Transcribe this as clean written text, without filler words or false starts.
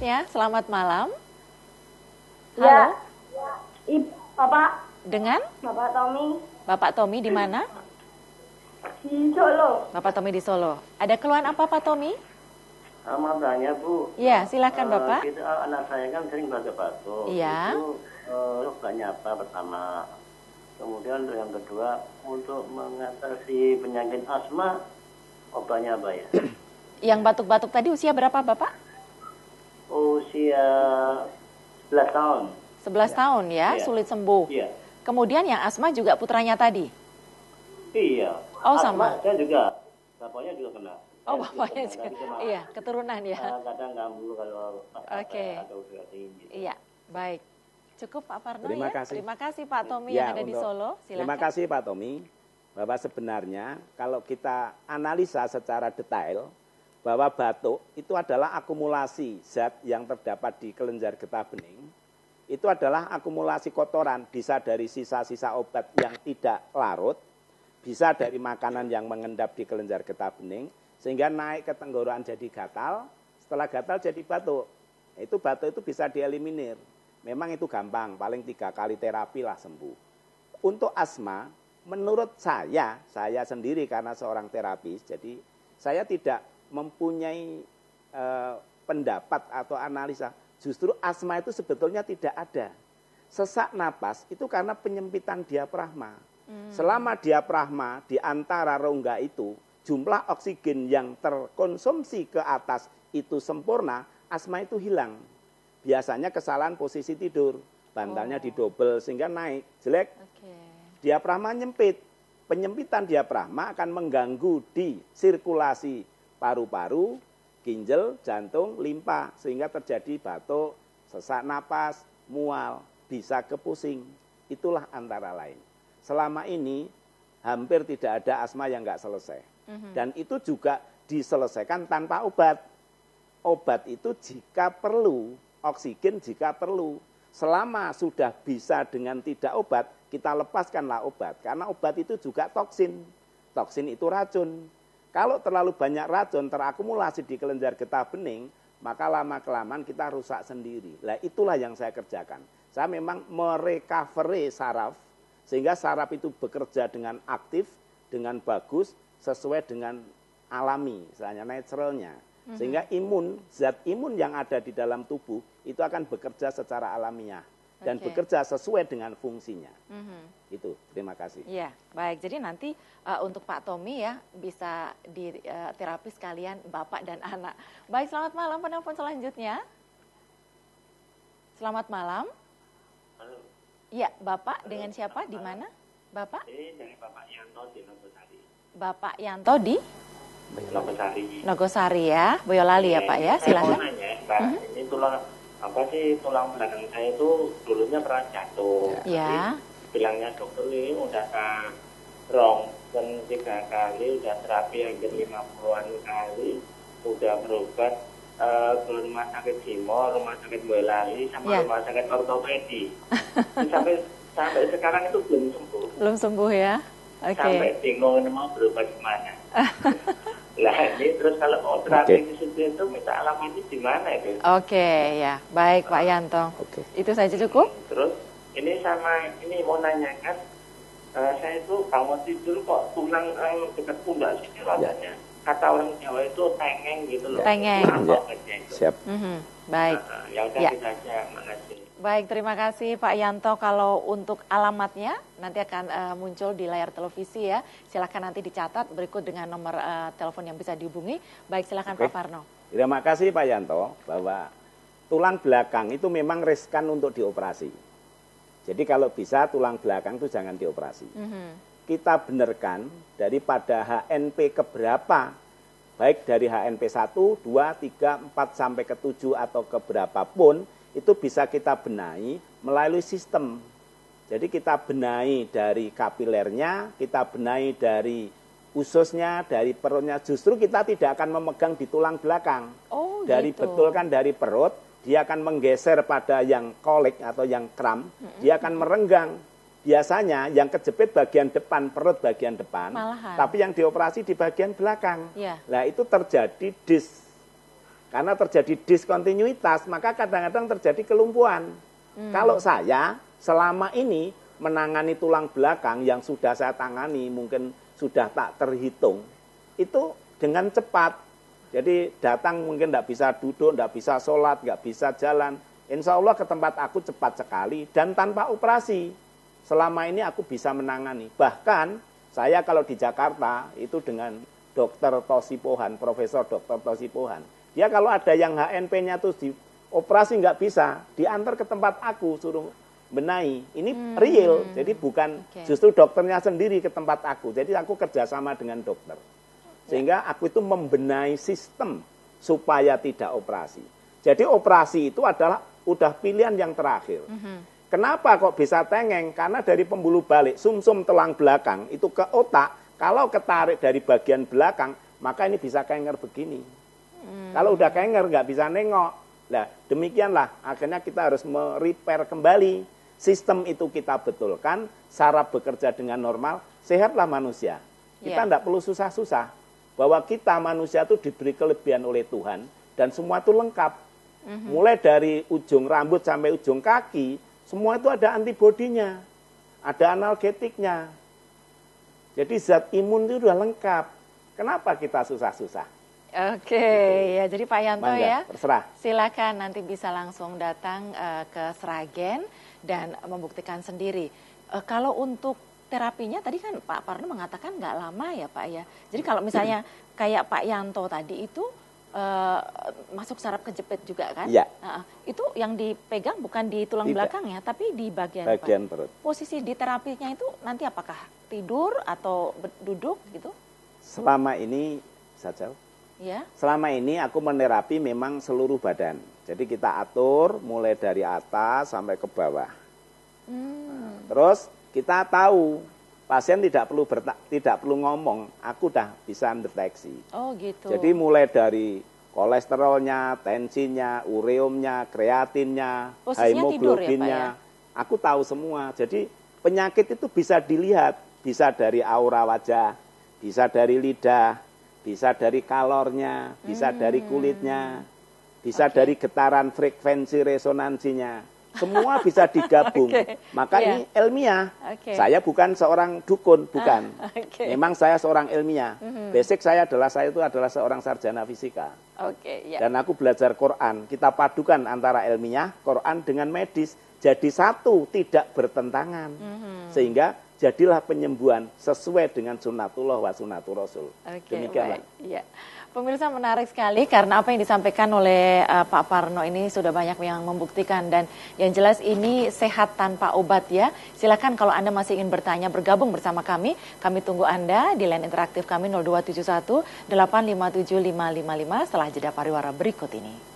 selanjutnya. Selamat malam. Halo. Ya, Bapak. Dengan? Bapak Tommy. Bapak Tommy di mana? Di Solo. Bapak Tommy di Solo. Ada keluhan apa Pak Tommy? Mau tanya Bu. Iya, silakan Bapak. Anak saya kan sering batuk-batuk. Iya. Itu obatnya apa pertama? Kemudian yang kedua, untuk mengatasi penyakit asma, obatnya apa ya? Yang batuk-batuk tadi usia berapa Bapak? Usia 11 tahun. 11 tahun ya, Iya. sulit sembuh. Iya. Kemudian yang asma juga putranya tadi? Iya. Oh, Asma sama. saya juga. Bapaknya juga kena. Oh, Saya bapaknya kena. juga. Tapi cuma, Iya, keturunan ya. kadang ganggu kalau Oke. atau udah tinggi. Iya, baik. Cukup Pak Parno Terima ya. kasih. Terima kasih Pak Tommy Ya, yang ada di untuk- Solo. Silakan. Terima kasih Pak Tommy. Bahwa sebenarnya kalau kita analisa secara detail, bahwa batuk itu adalah akumulasi zat yang terdapat di kelenjar getah bening. Itu adalah akumulasi kotoran, bisa dari sisa-sisa obat yang tidak larut, bisa dari makanan yang mengendap di kelenjar getah bening, sehingga naik ke tenggorokan jadi gatal, setelah gatal jadi batuk. Itu batuk itu bisa dieliminir. Memang itu gampang, paling 3 kali terapi lah sembuh. Untuk asma, menurut saya sendiri karena seorang terapis, jadi saya tidak mempunyai pendapat atau analisa. Justru asma itu sebetulnya tidak ada. Sesak napas itu karena penyempitan diafragma. Selama diafragma di antara rongga itu, jumlah oksigen yang terkonsumsi ke atas itu sempurna, asma itu hilang. Biasanya kesalahan posisi tidur, bantalnya didobel sehingga naik, jelek. Diafragma nyempit. Penyempitan diafragma akan mengganggu di sirkulasi paru-paru, ginjal, jantung, limpa, sehingga terjadi batuk, sesak napas, mual, bisa ke pusing. Itulah antara lain. Selama ini hampir tidak ada asma yang nggak selesai. Dan itu juga diselesaikan tanpa obat. Obat itu jika perlu, oksigen jika perlu. Selama sudah bisa dengan tidak obat, kita lepaskanlah obat. Karena obat itu juga toksin. Toksin itu racun. Kalau terlalu banyak racun terakumulasi di kelenjar getah bening, maka lama-kelamaan kita rusak sendiri. Nah, itulah yang saya kerjakan. Saya memang merecovery saraf, sehingga saraf itu bekerja dengan aktif, dengan bagus, sesuai dengan alami, misalnya naturalnya. Sehingga zat imun yang ada di dalam tubuh itu akan bekerja secara alamiah dan bekerja sesuai dengan fungsinya. Itu, terima kasih. Iya, baik. Jadi nanti untuk Pak Tommy ya bisa di terapi sekalian Bapak dan anak. Baik, selamat malam penelpon selanjutnya. Selamat malam. Halo. Iya, Bapak dengan siapa? Di mana? Bapak? Ini dari Bapak Yanto di Nogosari. Bapak Yanto di Nogosari. Nogosari ya, Boyolali ya Pak ya, Saya mau silakan. nanya, Mbak, ini tulang belakang saya itu dulunya pernah jatuh. Ya. Tapi bilangnya dokter ini udah rongsen 3 kali, udah terapi hampir 50-an kali, udah berobat ke rumah sakit Simo, rumah sakit Boyolali, sama rumah sakit ortopedi. sampai sekarang itu belum sembuh. Belum sembuh ya? Oke. Sampai bingung mau berobat kemana. Lah ini terus kalau mau terapi itu minta alamatnya di mana itu? Oke, ya. Baik Pak Yanto. Itu saja cukup? Terus ini mau nanyakan, saya itu bangun tidur kok tulang dekat pundak sini rasanya. Kata orang Jawa itu tengeng gitu loh. Tengeng. Siap. Baik. Ya udah Ya. gitu aja, makasih. Baik, terima kasih Pak Yanto. Kalau untuk alamatnya nanti akan muncul di layar televisi ya. Silakan nanti dicatat berikut dengan nomor telepon yang bisa dihubungi. Baik, silakan Pak Parno. Terima kasih Pak Yanto bahwa tulang belakang itu memang riskan untuk dioperasi. Jadi kalau bisa tulang belakang itu jangan dioperasi. Kita benarkan daripada HNP keberapa, baik dari HNP 1, 2, 3, 4 sampai ke 7 atau keberapa pun, itu bisa kita benahi melalui sistem. Jadi kita benahi dari kapilernya, kita benahi dari ususnya, dari perutnya. Justru kita tidak akan memegang di tulang belakang. Dari gitu. betul kan dari perut, dia akan menggeser pada yang kolik atau yang kram, dia akan merenggang. Biasanya yang kejepit bagian depan, perut bagian depan, tapi yang dioperasi di bagian belakang. Nah itu terjadi Karena terjadi diskontinuitas, maka kadang-kadang terjadi kelumpuhan. Kalau saya selama ini menangani tulang belakang yang sudah saya tangani, mungkin sudah tak terhitung, itu dengan cepat. Jadi datang mungkin tidak bisa duduk, tidak bisa sholat, nggak bisa jalan. Insya Allah ke tempat aku cepat sekali dan tanpa operasi. Selama ini aku bisa menangani. Bahkan saya kalau di Jakarta itu dengan Dr. Tosipohan, Profesor Dr. Tosipohan. Dia kalau ada yang HNP-nya tuh dioperasi nggak bisa, diantar ke tempat aku suruh benahi. Ini real, jadi bukan justru dokternya sendiri ke tempat aku. Jadi aku kerjasama dengan dokter. Sehingga aku itu membenahi sistem supaya tidak operasi. Jadi operasi itu adalah udah pilihan yang terakhir. Kenapa kok bisa tengeng? Karena dari pembuluh balik, sumsum tulang belakang itu ke otak, kalau ketarik dari bagian belakang, maka ini bisa kenger begini. Kalau udah kenger nggak bisa nengok. Nah, demikianlah akhirnya kita harus merepair kembali. Sistem itu kita betulkan, saraf bekerja dengan normal, sehatlah manusia. Kita tidak perlu susah-susah. Bahwa kita manusia itu diberi kelebihan oleh Tuhan, dan semua itu lengkap. Mulai dari ujung rambut sampai ujung kaki, semua itu ada antibodinya, ada analgetiknya. Jadi zat imun itu sudah lengkap. Kenapa kita susah-susah? Oke, ya jadi Pak Yanto ya, terserah. silakan nanti bisa langsung datang ke Sragen dan membuktikan sendiri. Kalau untuk terapinya tadi kan Pak Parno mengatakan nggak lama ya Pak ya. Jadi kalau misalnya kayak Pak Yanto tadi itu masuk saraf kejepit juga kan? Iya. Itu yang dipegang bukan di tulang belakang ya, tapi di bagian perut. Posisi di terapinya itu nanti apakah tidur atau duduk gitu? Selama ini saja. Ya. Selama ini aku menerapi memang seluruh badan. Jadi kita atur mulai dari atas sampai ke bawah. Terus kita tahu pasien tidak perlu ngomong, aku udah bisa mendeteksi. Oh gitu. Jadi mulai dari kolesterolnya, tensinya, ureumnya, kreatinnya, hemoglobinnya, aku tahu semua. Jadi penyakit itu bisa dilihat, bisa dari aura wajah, bisa dari lidah, bisa dari kalornya, bisa dari kulitnya, bisa dari getaran frekuensi resonansinya. Semua bisa digabung. Maka ini ilmiah. Saya bukan seorang dukun, bukan. Memang saya seorang ilmiah. Basic saya adalah seorang sarjana fisika. Dan aku belajar Quran. Kita padukan antara ilmiah, Quran dengan medis. Jadi satu, tidak bertentangan. Sehingga jadilah penyembuhan sesuai dengan sunnatullah wa sunnatur rasul. Demikianlah. Pemirsa, menarik sekali karena apa yang disampaikan oleh Pak Parno ini sudah banyak yang membuktikan, dan yang jelas ini sehat tanpa obat ya. Silakan kalau Anda masih ingin bertanya, bergabung bersama kami tunggu Anda di line interaktif kami 0271 857 555 setelah jeda pariwara berikut ini.